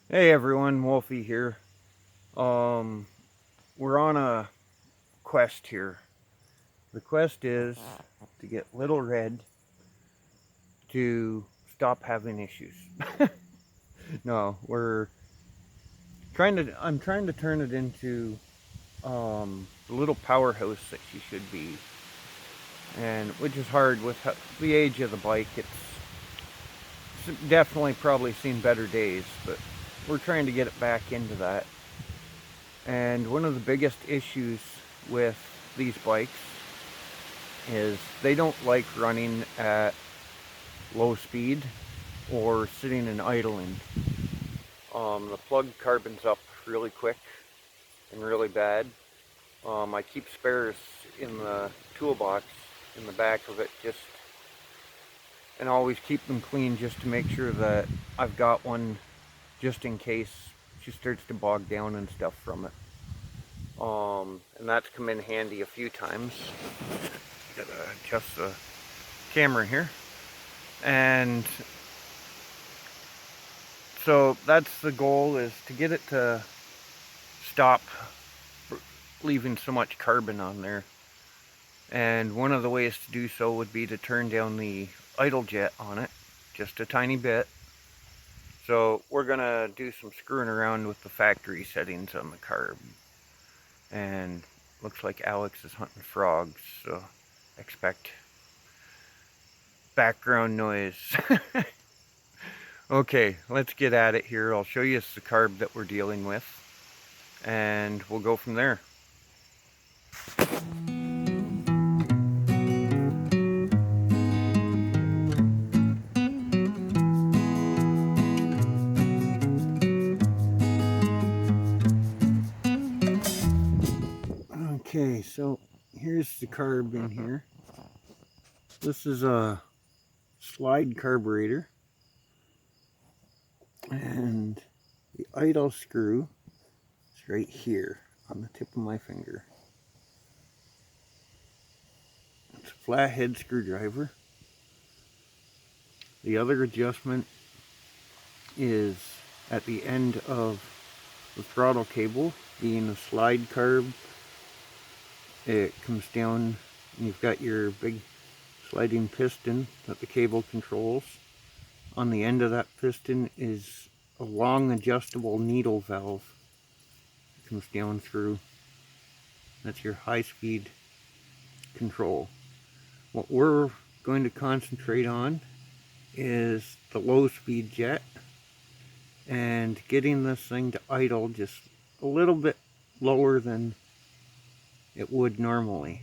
Hey everyone, Wolfie here. Um, we're on a quest here. The quest is to get Little Red to stop having issues. No, I'm trying to turn it into the little powerhouse that she should be, and which is hard with the age of the bike. It's definitely probably seen better days, but we're trying to get it back into that. And one of the biggest issues with these bikes is they don't like running at low speed or sitting and idling. The plug carbons up really quick and really bad. I keep spares in the toolbox in the back of it, just and always keep them clean just to make sure that I've got one just in case she starts to bog down and stuff from it. And that's come in handy a few times. Gotta adjust the camera here. And so that's the goal, is to get it to stop leaving so much carbon on there. And one of the ways to do so would be to turn down the idle jet on it just a tiny bit. So we're gonna do some screwing around with the factory settings on the carb. And looks like Alex is hunting frogs, so expect background noise. Okay, let's get at it here. I'll show you the carb that we're dealing with, and we'll go from there. Okay, so here's the carb in here. This is a slide carburetor, and the idle screw is right here on the tip of my finger. It's a flathead screwdriver. The other adjustment is at the end of the throttle cable, being a slide carb. It comes down and you've got your big sliding piston that the cable controls. On the end of that piston is a long adjustable needle valve that comes down through. That's your high-speed control. What we're going to concentrate on is the low-speed jet and getting this thing to idle just a little bit lower than it would normally.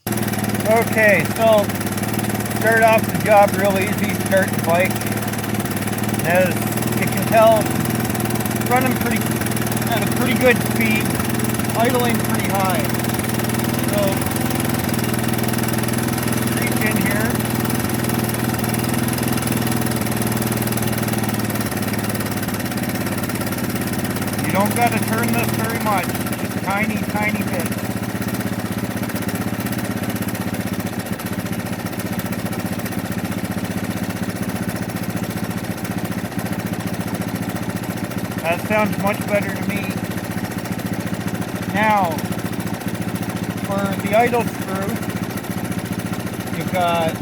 Okay, so start off the job real easy, start the bike. As you can tell, running at a pretty good speed, idling pretty high. So reach in here. You don't got to turn this very much, just tiny, tiny bit. That sounds much better to me. Now, for the idle screw, you've got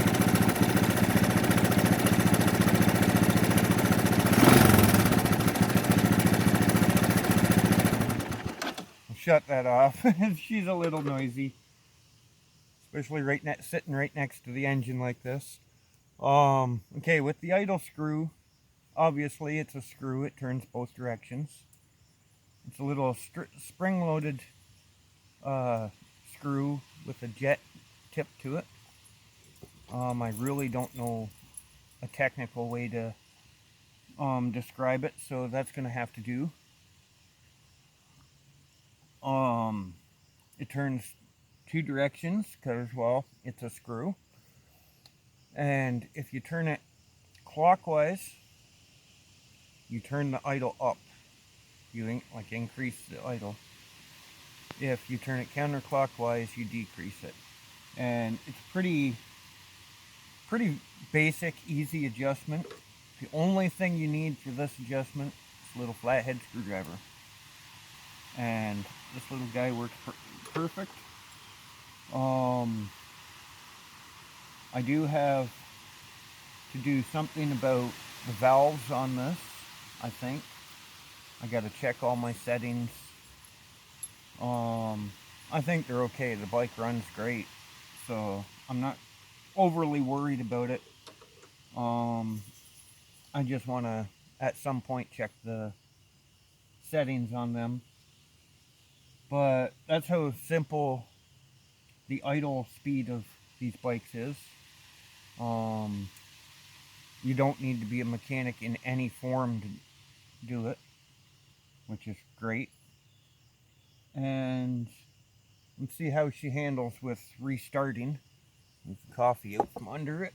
I'll shut that off. She's a little noisy, especially sitting right next to the engine like this. Okay, with the idle screw, obviously it's a screw. It turns both directions. It's a little spring-loaded screw with a jet tip to it. I really don't know a technical way to describe it, so that's going to have to do. It turns two directions because, well, it's a screw. And if you turn it clockwise, you turn the idle up. You increase the idle. If you turn it counterclockwise, you decrease it. And it's pretty basic, easy adjustment The only thing you need for this adjustment is a little flathead screwdriver. And this little guy works perfect. I do have to do something about the valves on this, I think. I gotta check all my settings. I think they're okay. The bike runs great, so I'm not overly worried about it. I just want to at some point check the settings on them. But that's how simple the idle speed of these bikes is. You don't need to be a mechanic in any form to do it, which is great. And let's see how she handles with restarting. Move the coffee out from under it.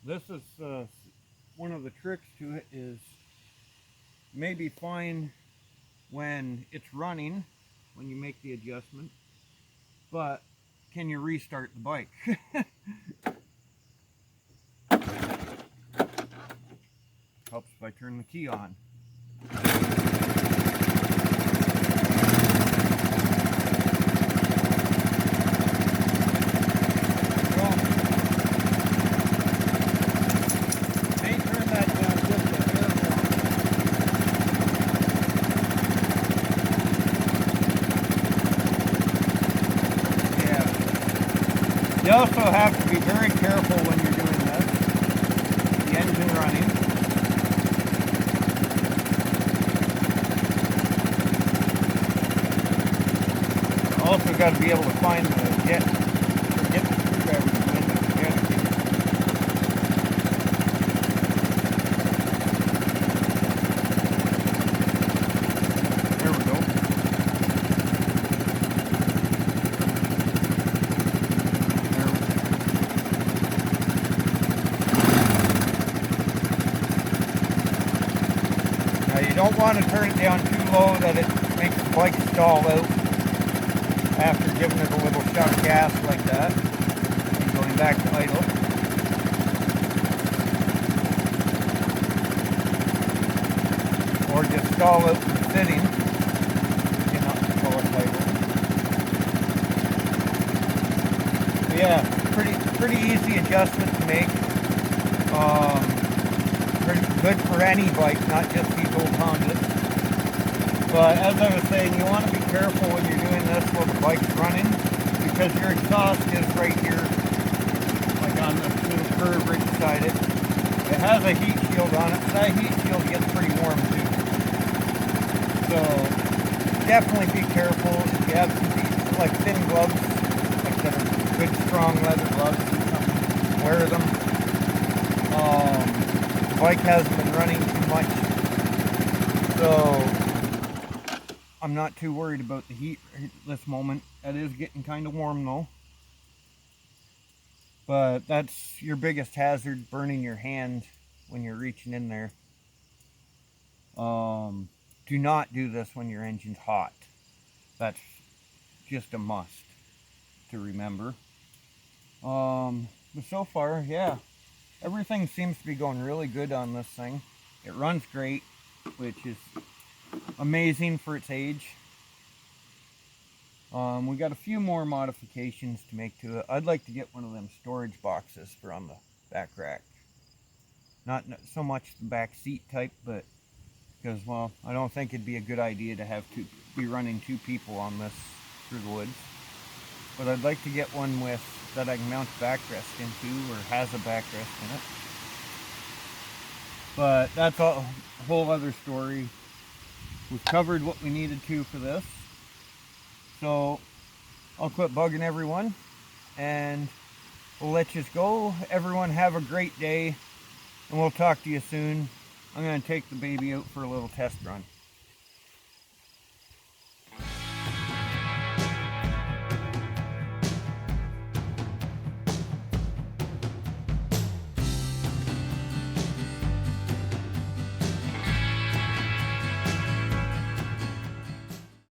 This is one of the tricks to it is maybe fine when it's running, when you make the adjustment, but can you restart the bike? Helps if I turn the key on. You also have to be very careful when you're doing this. The engine running. Also got to be able to find the get the screwdriver to go into the jet. There we go. You don't want to turn it down too low that it makes the bike stall out after giving it a little shot of gas like that and going back to idle. Or just stall out from sitting. You know, pull it idle. But yeah, pretty easy adjustment to make. Good for any bike, not just these old Hondas. But as I was saying, you want to be careful when you're doing this while the bike's running, because your exhaust is right here, like on this little curve right beside it. It has a heat shield on it, but that heat shield gets pretty warm too. So definitely be careful. If you have some like thin gloves, like that are good strong leather gloves or something, wear them. Bike hasn't been running too much, so I'm not too worried about the heat at this moment. It is getting kind of warm though, but that's your biggest hazard, burning your hand when you're reaching in there. Do not do this when your engine's hot. That's just a must to remember. But so far, yeah. Everything seems to be going really good on this thing. It runs great, which is amazing for its age. We got a few more modifications to make to it. I'd like to get one of them storage boxes for on the back rack. Not so much the back seat type, but because, well, I don't think it'd be a good idea to be running two people on this through the woods. But I'd like to get one that I can mount a backrest into, or has a backrest in it. But that's a whole other story. We've covered what we needed to for this. So I'll quit bugging everyone and we'll let you go. Everyone have a great day and we'll talk to you soon. I'm going to take the baby out for a little test run.